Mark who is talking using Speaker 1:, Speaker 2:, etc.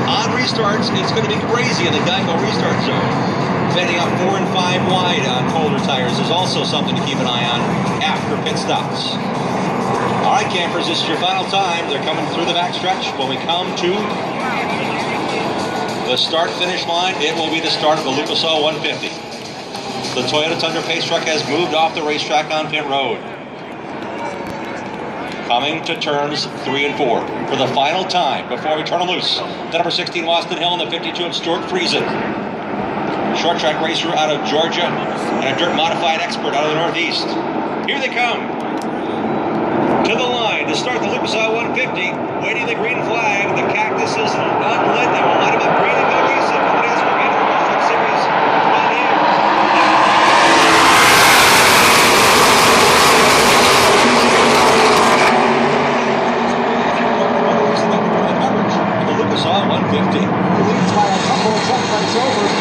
Speaker 1: On restarts, it's going to be crazy in the Geico restart zone. Fending up 4 and 5 wide on colder tires is also something to keep an eye on after pit stops. All right, campers, this is your final time. They're coming through the backstretch. When we come to the start-finish line, it will be the start of the Lucas Oil 150. The Toyota Tundra Pace Truck has moved off the racetrack on pit road. Coming to turns 3 and 4 for the final time before we turn them loose. The number 16 Austin Hill and the 52 of Stuart Friesen. Short track racer out of Georgia and a dirt modified expert out of the Northeast. Here they come to the line to start the Lucas Oil 150. Waiting the green flag. The cactus is unlit. They will light him up green and go racing for the Nascar Truck Series 1 here. The Lucas Oil 150.
Speaker 2: Leads by a couple of 10 minutes over.